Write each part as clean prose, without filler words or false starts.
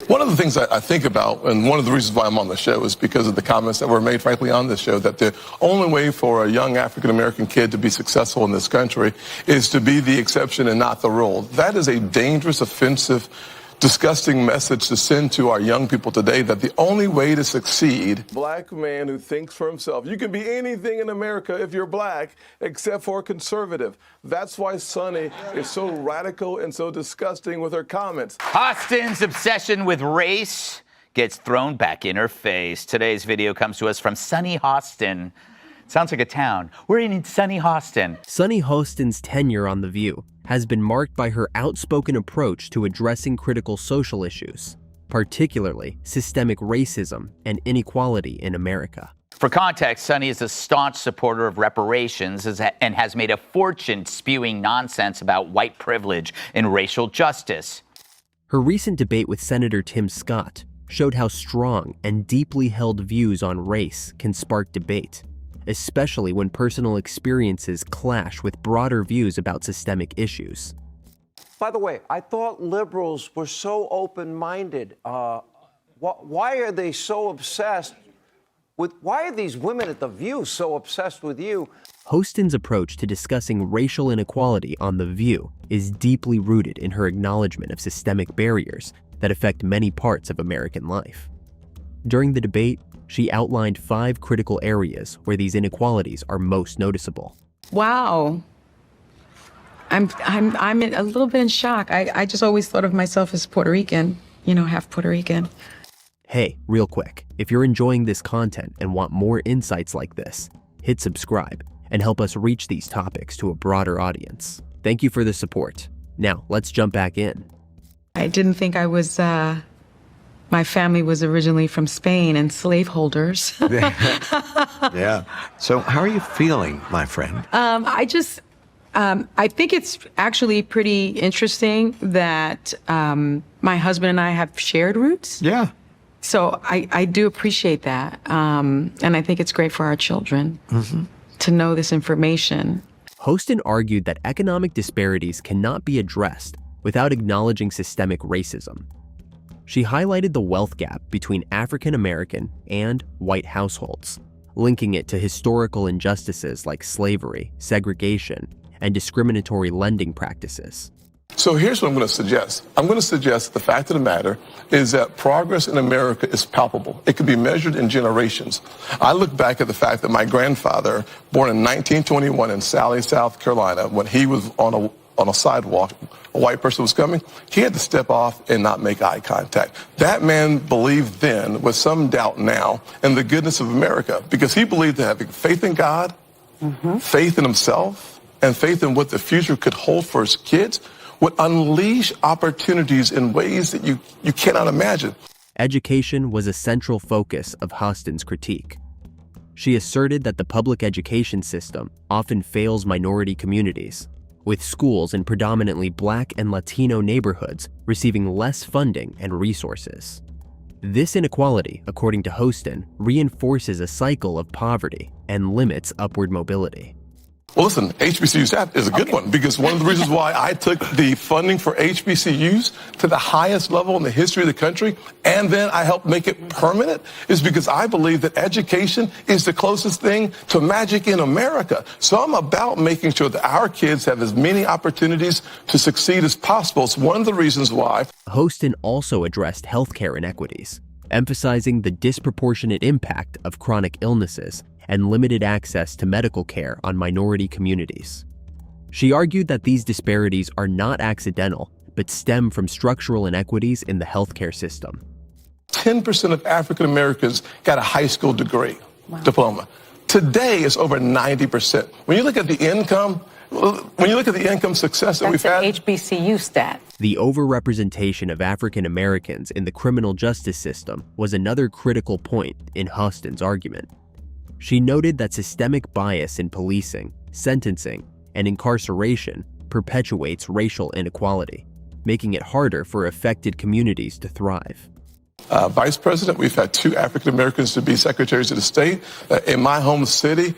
One of the things I think about, and one of the reasons why I'm on the show, is because of the comments that were made, frankly, on this show, that the only way for a young African-American kid to be successful in this country is to be the exception and not the rule. That is a dangerous, offensive, disgusting message to send to our young people today, that the only way to succeed, black man who thinks for himself, you can be anything in America if you're black, except for conservative. That's why Sunny is so radical and so disgusting with her comments. Hostin's obsession with race gets thrown back in her face. Today's video comes to us from Sunny Hostin. Sounds like a town. We're in Sunny Hostin. Sunny Hostin's tenure on The View has been marked by her outspoken approach to addressing critical social issues, particularly systemic racism and inequality in America. For context, Sunny is a staunch supporter of reparations and has made a fortune spewing nonsense about white privilege and racial justice. Her recent debate with Senator Tim Scott showed how strong and deeply held views on race can spark debate, especially when personal experiences clash with broader views about systemic issues. By the way, I thought liberals were so open-minded. Why are they so obsessed with, why are these women at The View so obsessed with you? Hostin's approach to discussing racial inequality on The View is deeply rooted in her acknowledgement of systemic barriers that affect many parts of American life. During the debate, she outlined 5 critical areas where these inequalities are most noticeable. Wow. I'm a little bit in shock. I just always thought of myself as Puerto Rican, half Puerto Rican. Hey, real quick, if you're enjoying this content and want more insights like this, hit subscribe and help us reach these topics to a broader audience. Thank you for the support. Now, let's jump back in. I didn't think I was, my family was originally from Spain and slaveholders. Yeah. So how are you feeling, my friend? I think it's actually pretty interesting that my husband and I have shared roots. Yeah. So I do appreciate that. And I think it's great for our children to know this information. Hostin argued that economic disparities cannot be addressed without acknowledging systemic racism. She highlighted the wealth gap between African American and white households, linking it to historical injustices like slavery, segregation, and discriminatory lending practices. So here's what I'm going to suggest. I'm going to suggest the fact of the matter is that progress in America is palpable. It can be measured in generations. I look back at the fact that my grandfather, born in 1921 in Sally, South Carolina, when he was on a sidewalk, a white person was coming, he had to step off and not make eye contact. That man believed then, with some doubt now, in the goodness of America, because he believed that having faith in God, faith in himself, and faith in what the future could hold for his kids would unleash opportunities in ways that you cannot imagine. Education was a central focus of Hostin's critique. She asserted that the public education system often fails minority communities, with schools in predominantly Black and Latino neighborhoods receiving less funding and resources. This inequality, according to Hostin, reinforces a cycle of poverty and limits upward mobility. Well, listen, HBCUs is a good one, because one of the reasons why I took the funding for HBCUs to the highest level in the history of the country, and then I helped make it permanent, is because I believe that education is the closest thing to magic in America. So I'm about making sure that our kids have as many opportunities to succeed as possible. It's one of the reasons why. Hostin also addressed healthcare inequities, emphasizing the disproportionate impact of chronic illnesses and limited access to medical care on minority communities. She argued that these disparities are not accidental, but stem from structural inequities in the healthcare system. 10% of African Americans got a high school degree, diploma. Today it's over 90%. When you look at the income, success that we've had. That's an HBCU stat. The overrepresentation of African Americans in the criminal justice system was another critical point in Hostin's argument. She noted that systemic bias in policing, sentencing, and incarceration perpetuates racial inequality, making it harder for affected communities to thrive. vice president. We've had 2 African Americans to be secretaries of the state. In my home city,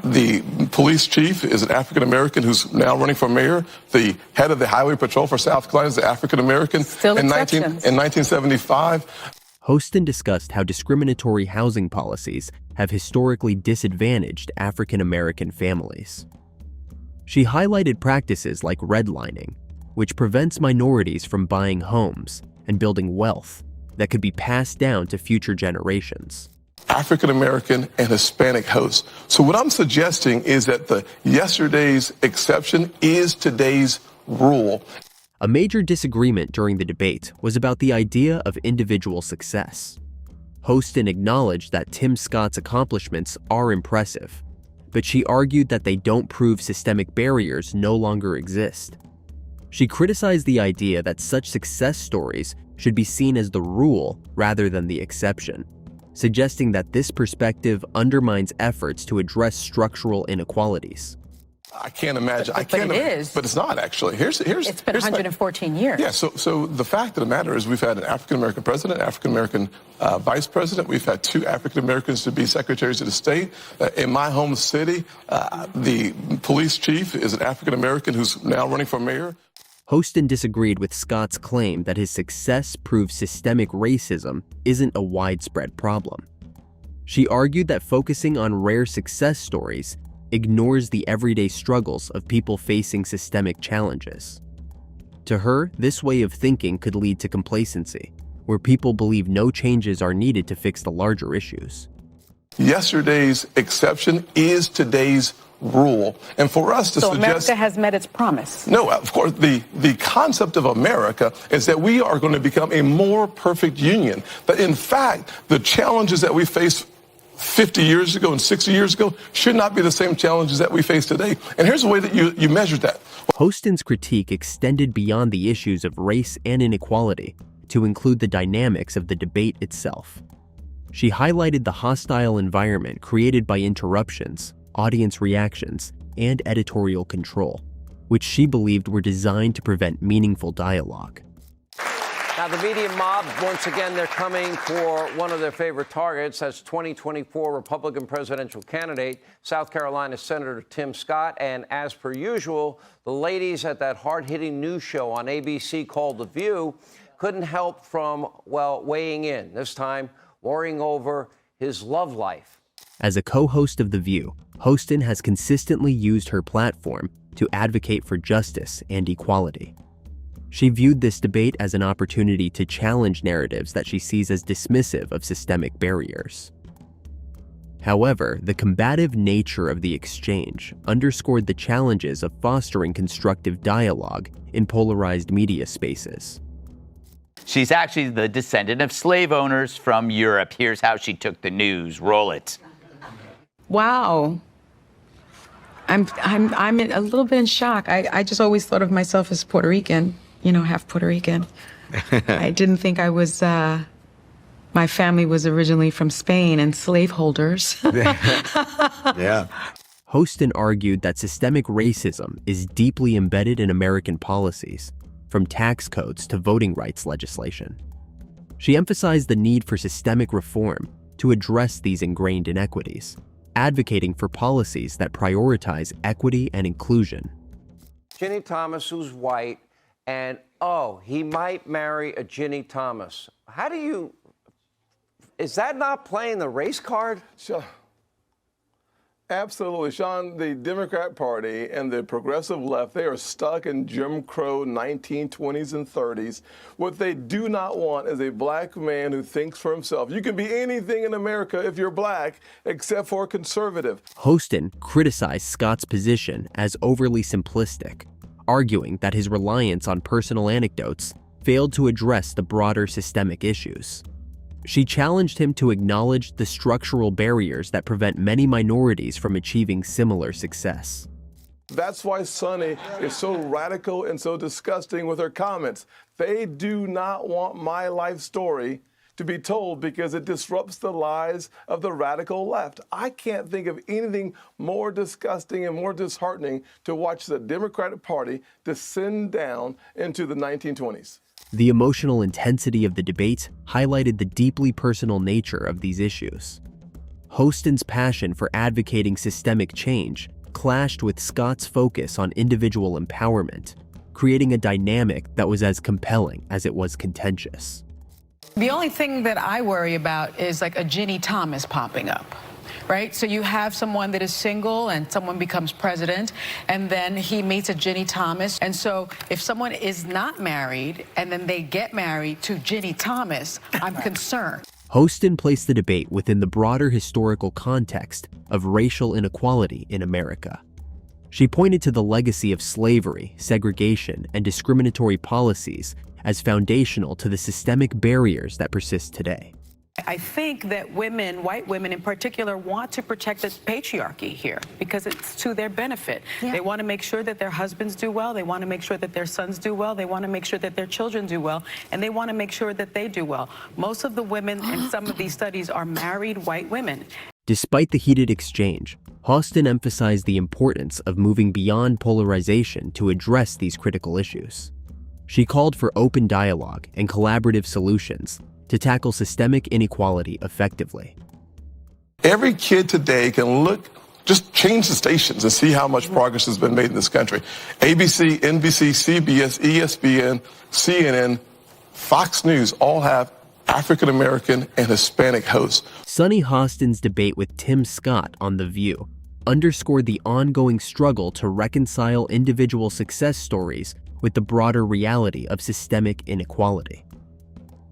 the police chief is an African American who's now running for mayor. The head of the highway patrol for South Carolina is an African American. Still in exceptions. In 1975. Hostin discussed how discriminatory housing policies have historically disadvantaged African American families. She highlighted practices like redlining, which prevents minorities from buying homes and building wealth that could be passed down to future generations. African American and Hispanic hosts. So what I'm suggesting is that the yesterday's exception is today's rule. A major disagreement during the debate was about the idea of individual success. Hostin acknowledged that Tim Scott's accomplishments are impressive, but she argued that they don't prove systemic barriers no longer exist. She criticized the idea that such success stories should be seen as the rule rather than the exception, suggesting that this perspective undermines efforts to address structural inequalities. I can't imagine. But it is. But it's not actually. It's been 114 years. Yeah, so the fact of the matter is we've had an African-American president, African-American vice president. We've had 2 African-Americans to be secretaries of the state. In my home city, the police chief is an African-American who's now running for mayor. Hostin disagreed with Scott's claim that his success proves systemic racism isn't a widespread problem. She argued that focusing on rare success stories ignores the everyday struggles of people facing systemic challenges. To her, this way of thinking could lead to complacency, where people believe no changes are needed to fix the larger issues. Yesterday's exception is today's rule. And for us to So suggest... America has met its promise. No, of course, the concept of America is that we are going to become a more perfect union. That in fact, the challenges that we face 50 years ago and 60 years ago should not be the same challenges that we face today. And here's the way that you measure that. Hostin's critique extended beyond the issues of race and inequality to include the dynamics of the debate itself. She highlighted the hostile environment created by interruptions, audience reactions, and editorial control, which she believed were designed to prevent meaningful dialogue. Now, the media mob, once again, they're coming for one of their favorite targets. That's 2024 Republican presidential candidate, South Carolina Senator Tim Scott. And as per usual, the ladies at that hard-hitting news show on ABC called The View couldn't help from, well, weighing in, this time worrying over his love life. As a co-host of The View, Hostin has consistently used her platform to advocate for justice and equality. She viewed this debate as an opportunity to challenge narratives that she sees as dismissive of systemic barriers. However, the combative nature of the exchange underscored the challenges of fostering constructive dialogue in polarized media spaces. She's actually the descendant of slave owners from Europe. Here's how she took the news. Roll it. Wow. I'm a little bit in shock. I just always thought of myself as Puerto Rican, half Puerto Rican. I didn't think I was, my family was originally from Spain and slaveholders. Yeah. Hostin argued that systemic racism is deeply embedded in American policies, from tax codes to voting rights legislation. She emphasized the need for systemic reform to address these ingrained inequities, advocating for policies that prioritize equity and inclusion. Ginny Thomas, who's white, and, he might marry a Ginny Thomas. Is that not playing the race card? Sure. Absolutely, Sean. The Democrat Party and the progressive left, they are stuck in Jim Crow 1920s and 30s. What they do not want is a black man who thinks for himself. You can be anything in America if you're black, except for conservative. Hostin criticized Scott's position as overly simplistic, arguing that his reliance on personal anecdotes failed to address the broader systemic issues. She challenged him to acknowledge the structural barriers that prevent many minorities from achieving similar success. That's why Sunny is so radical and so disgusting with her comments. They do not want my life story to be told because it disrupts the lies of the radical left. I can't think of anything more disgusting and more disheartening to watch the Democratic Party descend down into the 1920s. The emotional intensity of the debate highlighted the deeply personal nature of these issues. Hostin's passion for advocating systemic change clashed with Scott's focus on individual empowerment, creating a dynamic that was as compelling as it was contentious. The only thing that I worry about is like a Ginny Thomas popping up, right? So you have someone that is single and someone becomes president and then he meets a Ginny Thomas. And so if someone is not married and then they get married to Ginny Thomas, I'm concerned. Hostin placed the debate within the broader historical context of racial inequality in America. She pointed to the legacy of slavery, segregation, and discriminatory policies as foundational to the systemic barriers that persist today. I think that women, white women in particular, want to protect the patriarchy here because it's to their benefit. Yeah. They want to make sure that their husbands do well. They want to make sure that their sons do well. They want to make sure that their children do well. And they want to make sure that they do well. Most of the women in some of these studies are married white women. Despite the heated exchange, Hostin emphasized the importance of moving beyond polarization to address these critical issues. She called for open dialogue and collaborative solutions to tackle systemic inequality effectively. Every kid today can look, just change the stations and see how much progress has been made in this country. ABC, NBC, CBS, ESPN, CNN, Fox News all have African American and Hispanic hosts. Sunny Hostin's debate with Tim Scott on The View underscored the ongoing struggle to reconcile individual success stories with the broader reality of systemic inequality.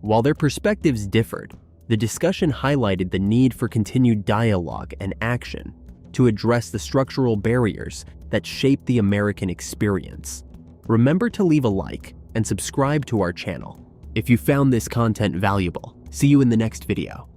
While their perspectives differed, the discussion highlighted the need for continued dialogue and action to address the structural barriers that shape the American experience. Remember to leave a like and subscribe to our channel if you found this content valuable. See you in the next video.